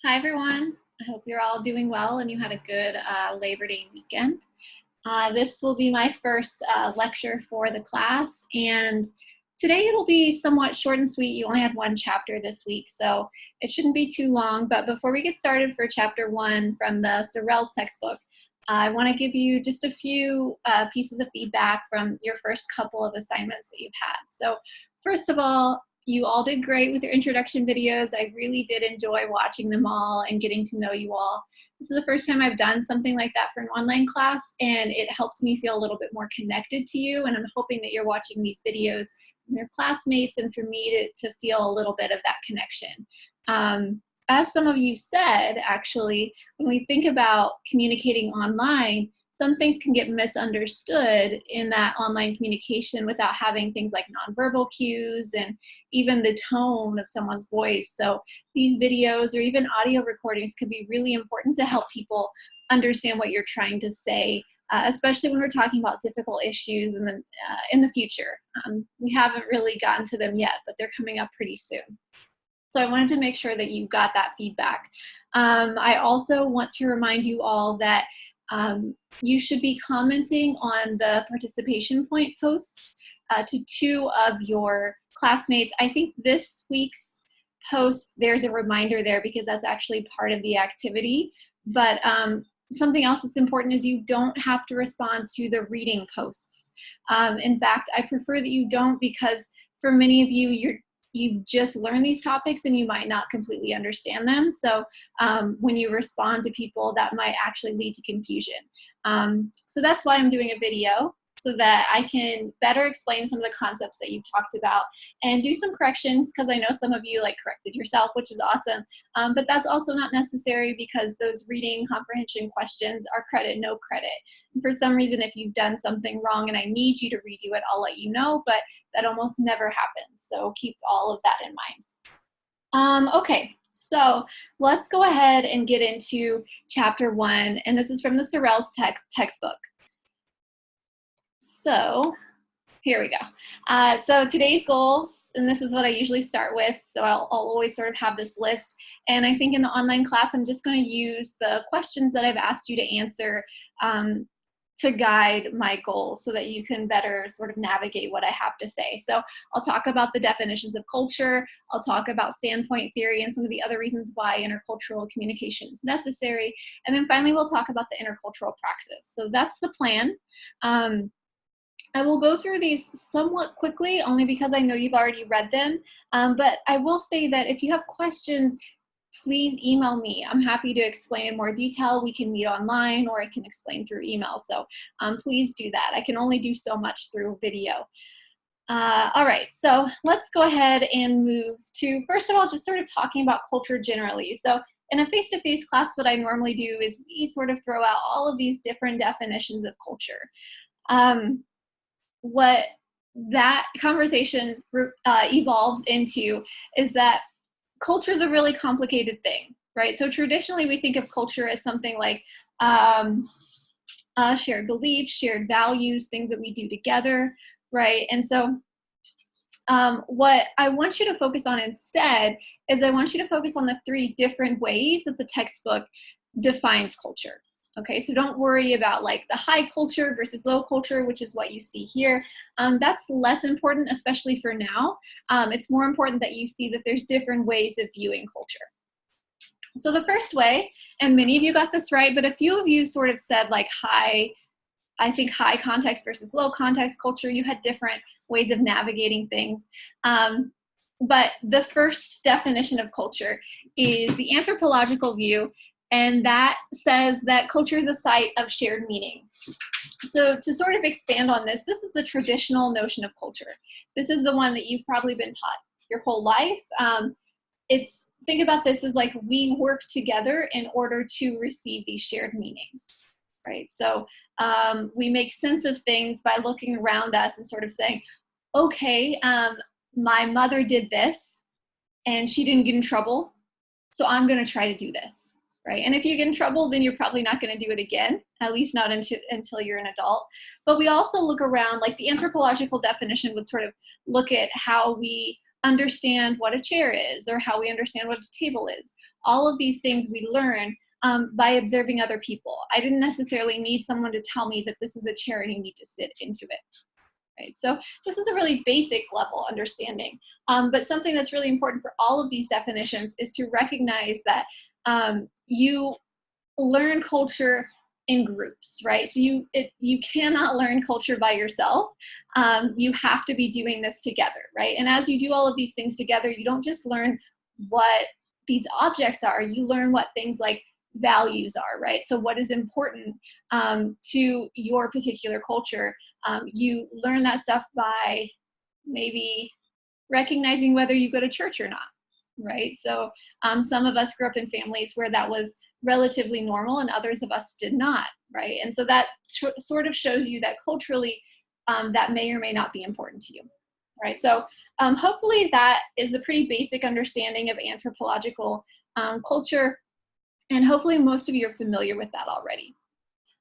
Hi, everyone. I hope you're all doing well and you had a good Labor Day weekend. This will be my first lecture for the class, and today it'll be somewhat short and sweet. You only had one chapter this week, so it shouldn't be too long. But before we get started for chapter 1 from the Sorrells textbook, I want to give you just a few pieces of feedback from your first couple of assignments that you've had. So first of all, you all did great with your introduction videos. I really did enjoy watching them all and getting to know you all. This is the first time I've done something like that for an online class, and it helped me feel a little bit more connected to you, and I'm hoping that you're watching these videos from your classmates and for me to feel a little bit of that connection. As some of you said, actually, when we think about communicating online, some things can get misunderstood in that online communication without having things like nonverbal cues and even the tone of someone's voice. So these videos or even audio recordings can be really important to help people understand what you're trying to say, especially when we're talking about difficult issues in the future. We haven't really gotten to them yet, but they're coming up pretty soon. So I wanted to make sure that you got that feedback. I also want to remind you all that you should be commenting on the participation point posts to 2 of your classmates. I think this week's post, there's a reminder there because that's actually part of the activity. But something else that's important is you don't have to respond to the reading posts. In fact, I prefer that you don't, because for many of you, you've just learned these topics and you might not completely understand them. So when you respond to people, that might actually lead to confusion. So that's why I'm doing a video, so that I can better explain some of the concepts that you've talked about and do some corrections, because I know some of you corrected yourself, which is awesome. But that's also not necessary, because those reading comprehension questions are credit, no credit. And for some reason, if you've done something wrong and I need you to redo it, I'll let you know, but that almost never happens. So keep all of that in mind. Okay, so let's go ahead and get into chapter 1, and this is from the Sorrells textbook. So here we go. So today's goals, and this is what I usually start with, so I'll always sort of have this list. And I think in the online class, I'm just going to use the questions that I've asked you to answer to guide my goals, so that you can better sort of navigate what I have to say. So I'll talk about the definitions of culture, I'll talk about standpoint theory and some of the other reasons why intercultural communication is necessary, and then finally we'll talk about the intercultural praxis. So that's the plan. I will go through these somewhat quickly, only because I know you've already read them, but I will say that if you have questions, please email me. I'm happy to explain in more detail. We can meet online, or I can explain through email, so please do that. I can only do so much through video. All right, so let's go ahead and move to, first of all, just sort of talking about culture generally. So in a face-to-face class, what I normally do is we sort of throw out all of these different definitions of culture. What that conversation evolves into is that culture is a really complicated thing, right? So traditionally we think of culture as something like shared beliefs, shared values, things that we do together, right? And so what I want you to focus on instead is I want you to focus on the 3 different ways that the textbook defines culture. Okay, so don't worry about the high culture versus low culture, which is what you see here. That's less important, especially for now. It's more important that you see that there's different ways of viewing culture. So the first way, and many of you got this right, but a few of you sort of said high context versus low context culture. You had different ways of navigating things. But the first definition of culture is the anthropological view, and that says that culture is a site of shared meaning. So to sort of expand on this, this is the traditional notion of culture. This is the one that you've probably been taught your whole life. Think about this as we work together in order to receive these shared meanings, right? So we make sense of things by looking around us and sort of saying, okay, my mother did this and she didn't get in trouble, so I'm going to try to do this. Right? And if you get in trouble, then you're probably not going to do it again, at least not until you're an adult. But we also look around, the anthropological definition would sort of look at how we understand what a chair is or how we understand what a table is. All of these things we learn by observing other people. I didn't necessarily need someone to tell me that this is a chair and you need to sit into it. Right? So this is a really basic level understanding, but something that's really important for all of these definitions is to recognize that you learn culture in groups, right? So you cannot learn culture by yourself. You have to be doing this together, right? And as you do all of these things together, you don't just learn what these objects are, you learn what things like values are, right? So what is important to your particular culture. You learn that stuff by maybe recognizing whether you go to church or not, right? So some of us grew up in families where that was relatively normal and others of us did not, right? And so that sort of shows you that culturally that may or may not be important to you, right? So hopefully that is a pretty basic understanding of anthropological culture, and hopefully most of you are familiar with that already.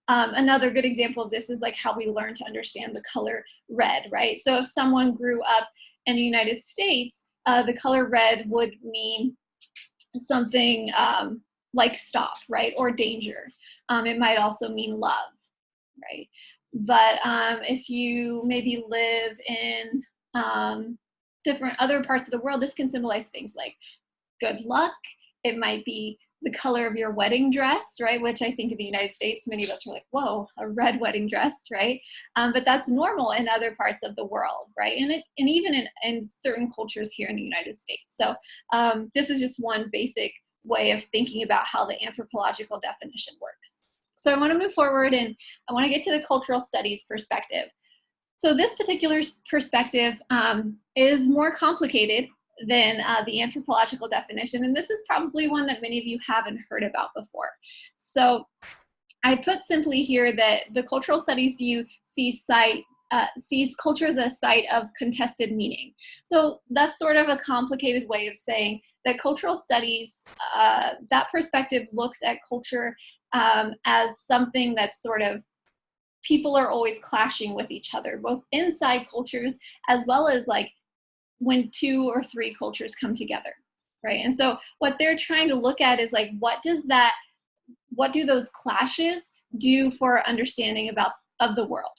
Another good example of this is like how we learn to understand the color red, right? So if someone grew up in the United States, the color red would mean something like stop, right? Or danger. It might also mean love, right? But if you maybe live in different other parts of the world, this can symbolize things like good luck. It might be the color of your wedding dress, right? Which I think in the United States, many of us are like, whoa, a red wedding dress, right? But that's normal in other parts of the world, right? And even in certain cultures here in the United States. So this is just one basic way of thinking about how the anthropological definition works. So I want to move forward and I want to get to the cultural studies perspective. So this particular perspective is more complicated than the anthropological definition, and this is probably one that many of you haven't heard about before. So I put simply here that the cultural studies view sees culture as a site of contested meaning. So that's sort of a complicated way of saying that cultural studies, that perspective looks at culture as something that's sort of people are always clashing with each other, both inside cultures as well as like when 2 or 3 cultures come together, right? And so what they're trying to look at is like, what do those clashes do for understanding of the world,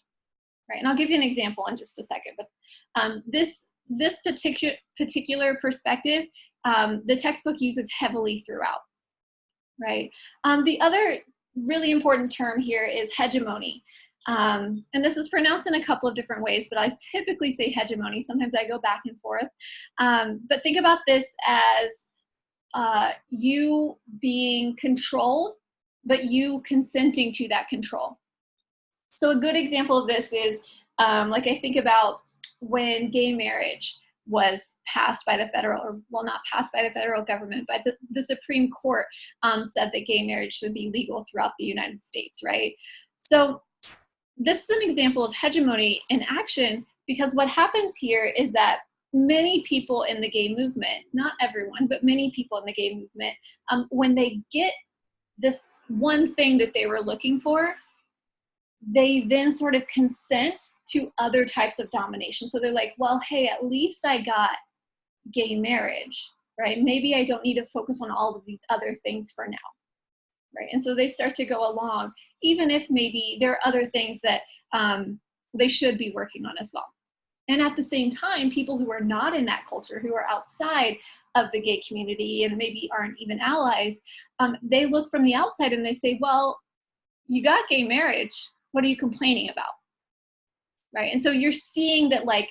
right? And I'll give you an example in just a second, but this particular perspective, the textbook uses heavily throughout, right? The other really important term here is hegemony. And this is pronounced in a couple of different ways, but I typically say hegemony. Sometimes I go back and forth. But think about this as you being controlled, but you consenting to that control. So a good example of this is, like I think about when gay marriage was passed by the federal, or well, not passed by the federal government, but the Supreme Court said that gay marriage should be legal throughout the United States, right? So this is an example of hegemony in action, because what happens here is that many people in the gay movement, not everyone, but many people in the gay movement, when they get the one thing that they were looking for, they then sort of consent to other types of domination. So they're like, well, hey, at least I got gay marriage, right? Maybe I don't need to focus on all of these other things for now. Right? And so they start to go along, even if maybe there are other things that they should be working on as well. And at the same time, people who are not in that culture, who are outside of the gay community and maybe aren't even allies, they look from the outside and they say, well, you got gay marriage, what are you complaining about? Right? And so you're seeing that like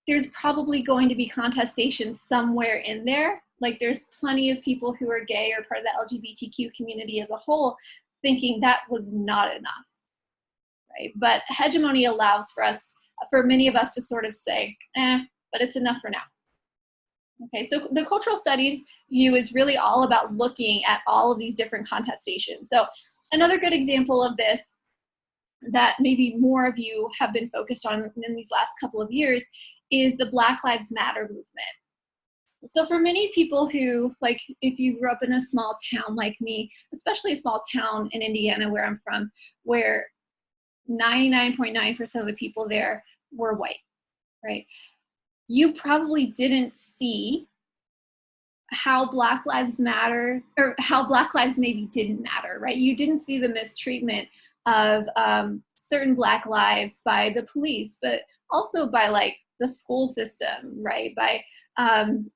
there's probably going to be contestation somewhere in there. Like there's plenty of people who are gay or part of the LGBTQ community as a whole thinking that was not enough, right? But hegemony allows for many of us to sort of say, but it's enough for now. Okay, so the cultural studies view is really all about looking at all of these different contestations. So another good example of this that maybe more of you have been focused on in these last couple of years is the Black Lives Matter movement. So for many people who, like if you grew up in a small town like me, especially a small town in Indiana where I'm from, where 99.9% of the people there were white, right? you probably didn't see how Black Lives Matter, or how Black lives maybe didn't matter, right? You didn't see the mistreatment of certain Black lives by the police, but also by like the school system, right? By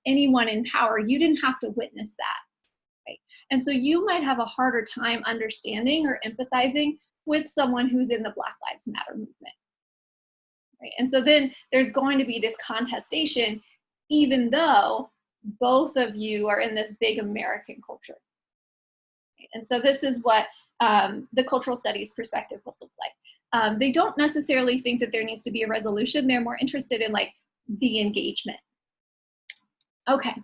anyone in power. You didn't have to witness that, right? And so you might have a harder time understanding or empathizing with someone who's in the Black Lives Matter movement, right? And so then there's going to be this contestation, even though both of you are in this big American culture. And so this is what the cultural studies perspective will look like. They don't necessarily think that there needs to be a resolution. They're more interested in like the engagement. Okay,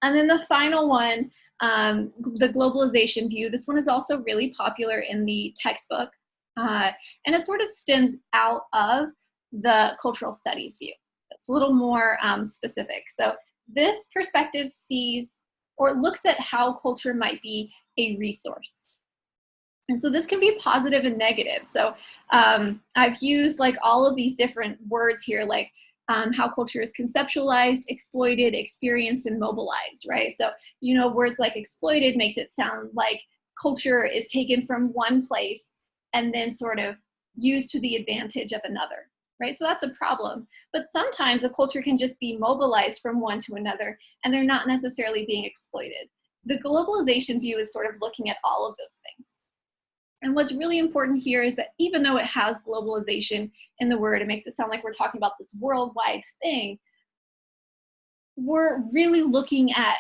and then the final one, the globalization view. This one is also really popular in the textbook, and it sort of stems out of the cultural studies view. It's a little more specific. So this perspective sees or looks at how culture might be a resource. And so this can be positive and negative. So I've used like all of these different words here, like how culture is conceptualized, exploited, experienced, and mobilized, right? So, you know, words like exploited makes it sound like culture is taken from one place and then sort of used to the advantage of another, right? So that's a problem. But sometimes a culture can just be mobilized from one to another, and they're not necessarily being exploited. The globalization view is sort of looking at all of those things. And what's really important here is that even though it has globalization in the word, it makes it sound like we're talking about this worldwide thing, we're really looking at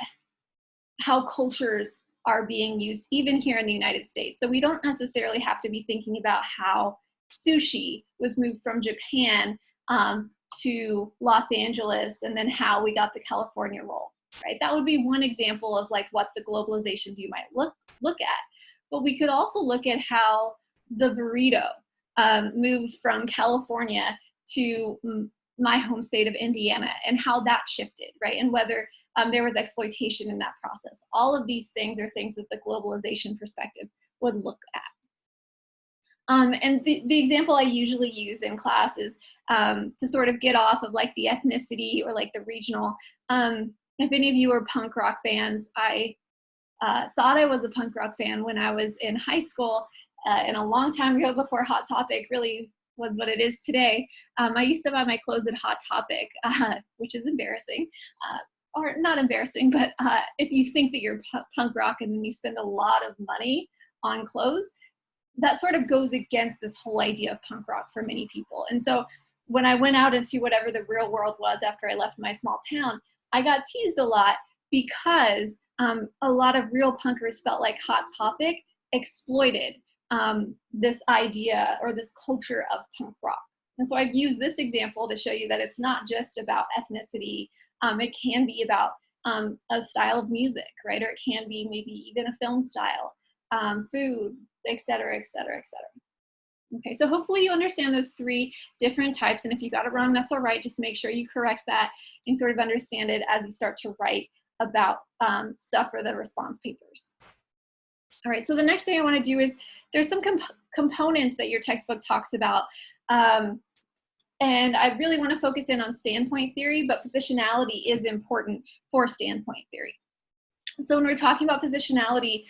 how cultures are being used even here in the United States. So we don't necessarily have to be thinking about how sushi was moved from Japan to Los Angeles and then how we got the California roll, right? That would be one example of like what the globalization view might look at. But we could also look at how the burrito moved from California to my home state of Indiana and how that shifted, right? And whether there was exploitation in that process. All of these things are things that the globalization perspective would look at. And the example I usually use in class is to sort of get off of like the ethnicity or like the regional. If any of you are punk rock fans, I thought I was a punk rock fan when I was in high school, and a long time ago before Hot Topic really was what it is today. I used to buy my clothes at Hot Topic, which is embarrassing, or not embarrassing, but if you think that you're punk rock and then you spend a lot of money on clothes, that sort of goes against this whole idea of punk rock for many people. And so when I went out into whatever the real world was after I left my small town, I got teased a lot because a lot of real punkers felt like Hot Topic exploited this idea or this culture of punk rock. And so I've used this example to show you that it's not just about ethnicity. It can be about a style of music, right? Or it can be maybe even a film style, food, et cetera, et cetera, et cetera. Okay, so hopefully you understand those three different types. And if you got it wrong, that's all right. Just make sure you correct that and sort of understand it as you start to write about stuff for the response papers. All right, so the next thing I want to do is there's some components that your textbook talks about. And I really want to focus in on standpoint theory, but positionality is important for standpoint theory. So when we're talking about positionality,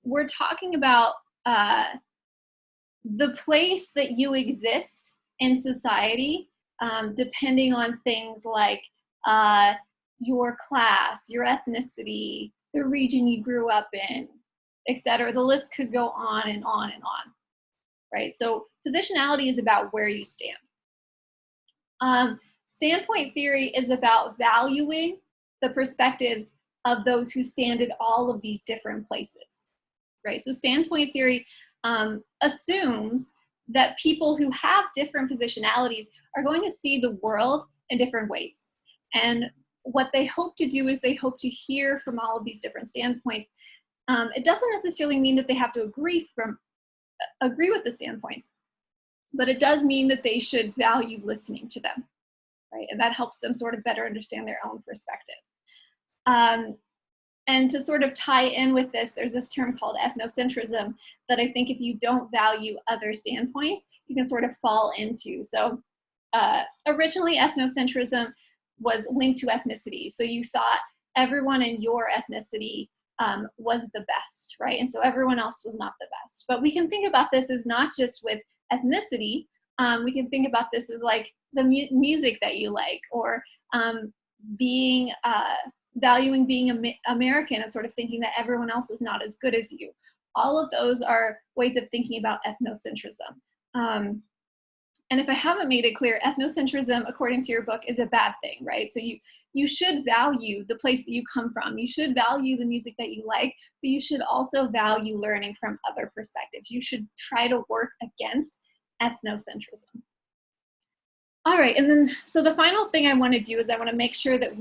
we're talking about the place that you exist in society, depending on things like your class, your ethnicity, the region you grew up in, etc. The list could go on and on and on, right? So positionality is about where you stand. Standpoint theory is about valuing the perspectives of those who stand at all of these different places, right? So standpoint theory assumes that people who have different positionalities are going to see the world in different ways. And what they hope to do is they hope to hear from all of these different standpoints. It doesn't necessarily mean that they have to agree with the standpoints, but it does mean that they should value listening to them, right? And that helps them sort of better understand their own perspective. And to sort of tie in with this, there's this term called ethnocentrism that I think if you don't value other standpoints, you can sort of fall into. So originally ethnocentrism was linked to ethnicity. So you thought everyone in your ethnicity was the best, right? And so everyone else was not the best. But we can think about this as not just with ethnicity. We can think about this as like the music that you like, or being valuing being American and sort of thinking that everyone else is not as good as you. All of those are ways of thinking about ethnocentrism. And if I haven't made it clear, ethnocentrism, according to your book, is a bad thing, right? So you should value the place that you come from. You should value the music that you like, but you should also value learning from other perspectives. You should try to work against ethnocentrism. All right, and then, so the final thing I want to do is I want to make sure that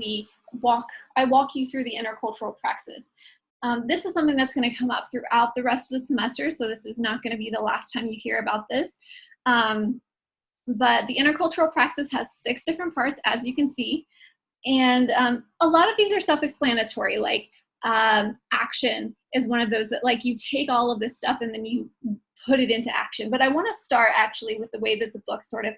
I walk you through the intercultural praxis. This is something that's going to come up throughout the rest of the semester, so this is not going to be the last time you hear about this. But the intercultural praxis has 6 different parts, as you can see. And a lot of these are self-explanatory, like action is one of those that, like, you take all of this stuff and then you put it into action. But I want to start actually with the way that the book sort of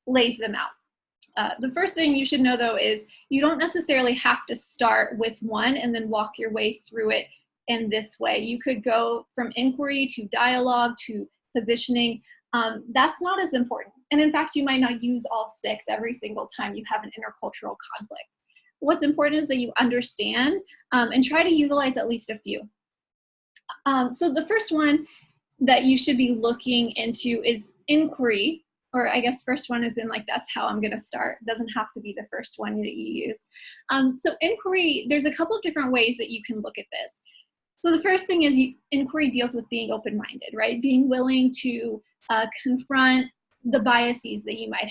lays them out. The first thing you should know, though, is you don't necessarily have to start with one and then walk your way through it in this way. You could go from inquiry to dialogue to positioning. That's not as important. And in fact, you might not use all 6 every single time you have an intercultural conflict. What's important is that you understand and try to utilize at least a few. So the first one that you should be looking into is inquiry, or I guess first one is in like, that's how I'm gonna start. It doesn't have to be the first one that you use. So inquiry, there's a couple of different ways that you can look at this. So the first thing is inquiry deals with being open-minded, right? Being willing to confront the biases that you might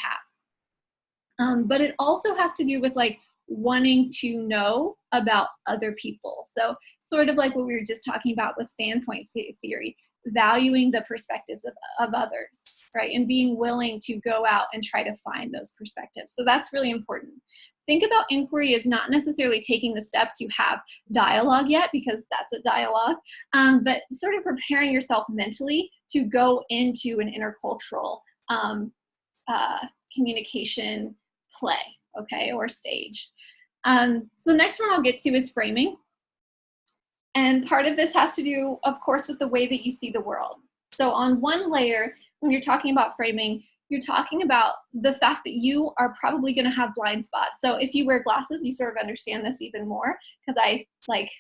have. But it also has to do with like wanting to know about other people. So sort of like what we were just talking about with standpoint theory, valuing the perspectives of others, right? And being willing to go out and try to find those perspectives. So that's really important. Think about inquiry as not necessarily taking the step to have dialogue yet, because that's a dialogue, but sort of preparing yourself mentally to go into an intercultural communication play, okay, or stage. So the next one I'll get to is framing. And part of this has to do, of course, with the way that you see the world. So on one layer, when you're talking about framing, you're talking about the fact that you are probably going to have blind spots. So if you wear glasses, you sort of understand this even more, because I like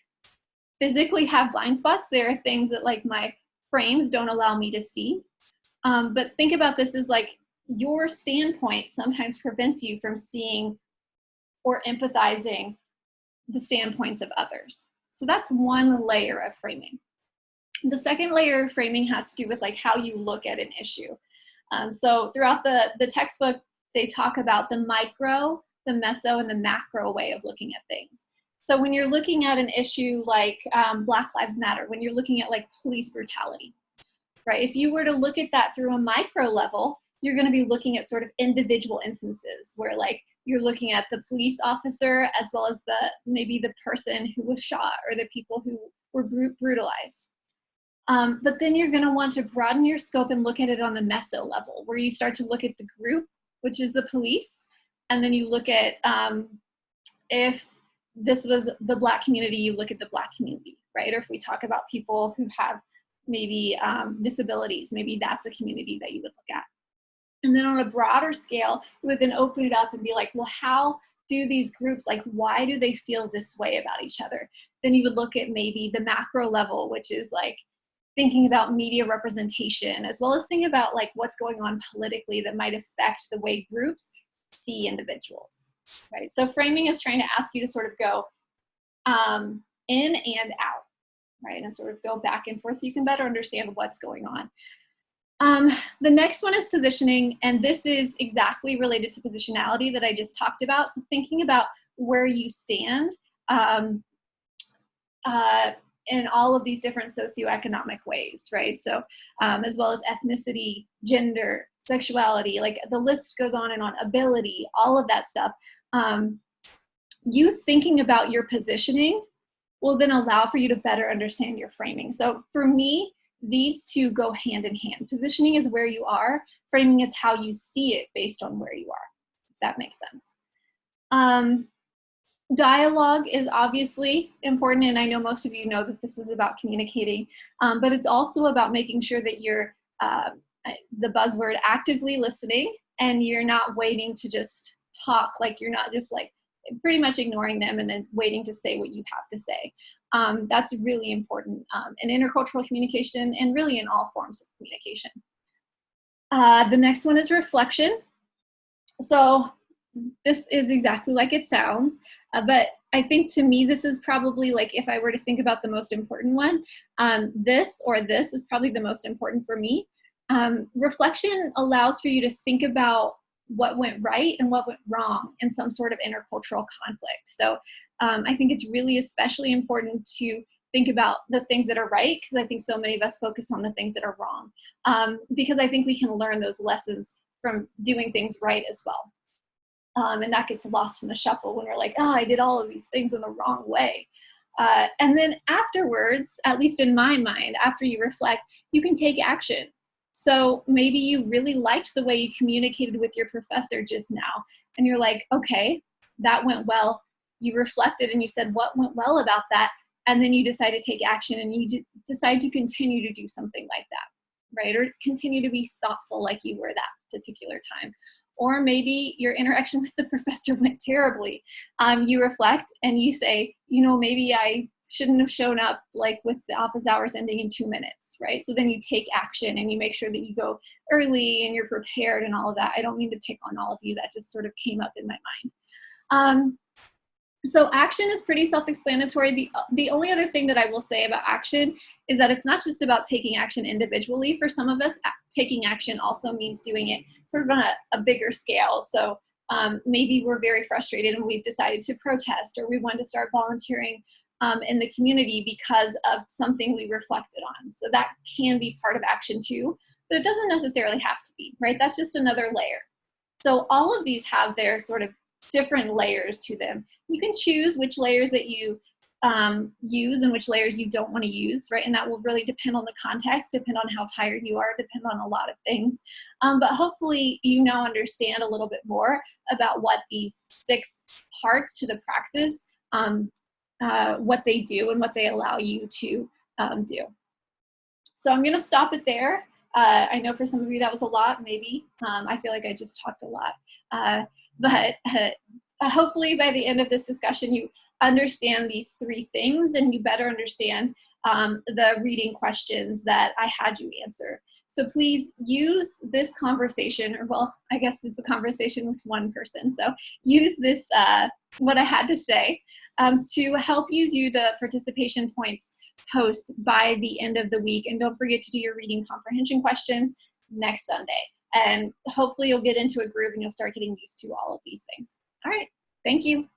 physically have blind spots. There are things that like my frames don't allow me to see. But think about this as like your standpoint sometimes prevents you from seeing or empathizing the standpoints of others. So that's one layer of framing. The second layer of framing has to do with like how you look at an issue. So throughout the textbook, they talk about the micro, the meso, and the macro way of looking at things. So when you're looking at an issue like Black Lives Matter, when you're looking at like police brutality, right? If you were to look at that through a micro level, you're going to be looking at sort of individual instances where like you're looking at the police officer as well as maybe the person who was shot or the people who were brutalized. But then you're going to want to broaden your scope and look at it on the meso level, where you start to look at the group, which is the police, and then you look at if this was the Black community, you look at the Black community, right? Or if we talk about people who have maybe disabilities, maybe that's a community that you would look at. And then on a broader scale, you would then open it up and be like, well, how do these groups, like, why do they feel this way about each other? Then you would look at maybe the macro level, which is like thinking about media representation, as well as thinking about like what's going on politically that might affect the way groups see individuals, right? So framing is trying to ask you to sort of go in and out, right? And sort of go back and forth so you can better understand what's going on. The next one is positioning, and this is exactly related to positionality that I just talked about. So thinking about where you stand in all of these different socioeconomic ways, right? So as well as ethnicity, gender, sexuality, like the list goes on and on, ability, all of that stuff. You thinking about your positioning will then allow for you to better understand your framing. So for me, these two go hand in hand. Positioning is where you are, framing is how you see it based on where you are. that makes sense. Dialogue is obviously important, and I know most of you know that this is about communicating, but it's also about making sure that you're, the buzzword, actively listening, and you're not waiting to just talk, like you're not just like pretty much ignoring them and then waiting to say what you have to say. That's really important in intercultural communication and really in all forms of communication. The next one is reflection. So this is exactly like it sounds, but I think to me, this is probably, like, if I were to think about the most important one, this is probably the most important for me. Reflection allows for you to think about what went right and what went wrong in some sort of intercultural conflict. So I think it's really especially important to think about the things that are right, because I think so many of us focus on the things that are wrong, because I think we can learn those lessons from doing things right as well. And that gets lost in the shuffle when we're like, oh, I did all of these things in the wrong way. And then afterwards, at least in my mind, after you reflect, you can take action. So maybe you really liked the way you communicated with your professor just now, and you're like, okay, that went well. You reflected and you said what went well about that, and then you decide to take action, and you decide to continue to do something like that, right? Or continue to be thoughtful like you were that particular time. Or maybe your interaction with the professor went terribly. You reflect and you say, you know, maybe I shouldn't have shown up, like with the office hours ending in 2 minutes, right? So then you take action and you make sure that you go early and you're prepared and all of that. I don't mean to pick on all of you. That just sort of came up in my mind. So action is pretty self-explanatory. The only other thing that I will say about action is that it's not just about taking action individually. For some of us, taking action also means doing it sort of on a bigger scale. So maybe we're very frustrated and we've decided to protest, or we want to start volunteering in the community because of something we reflected on. So that can be part of action too, but it doesn't necessarily have to be, right? That's just another layer. So all of these have their sort of different layers to them. You can choose which layers that you use and which layers you don't want to use, right? And that will really depend on the context, depend on how tired you are, depend on a lot of things. But hopefully you now understand a little bit more about what these 6 parts to the praxis, what they do and what they allow you to do. So I'm going to stop it there. I know for some of you that was a lot, maybe. I feel like I just talked a lot. But hopefully by the end of this discussion, you understand these 3 things and you better understand the reading questions that I had you answer. So please use this conversation, or well, I guess it's a conversation with one person. So use this, what I had to say, to help you do the participation points post by the end of the week. And don't forget to do your reading comprehension questions next Sunday. And hopefully you'll get into a groove and you'll start getting used to all of these things. All right, thank you.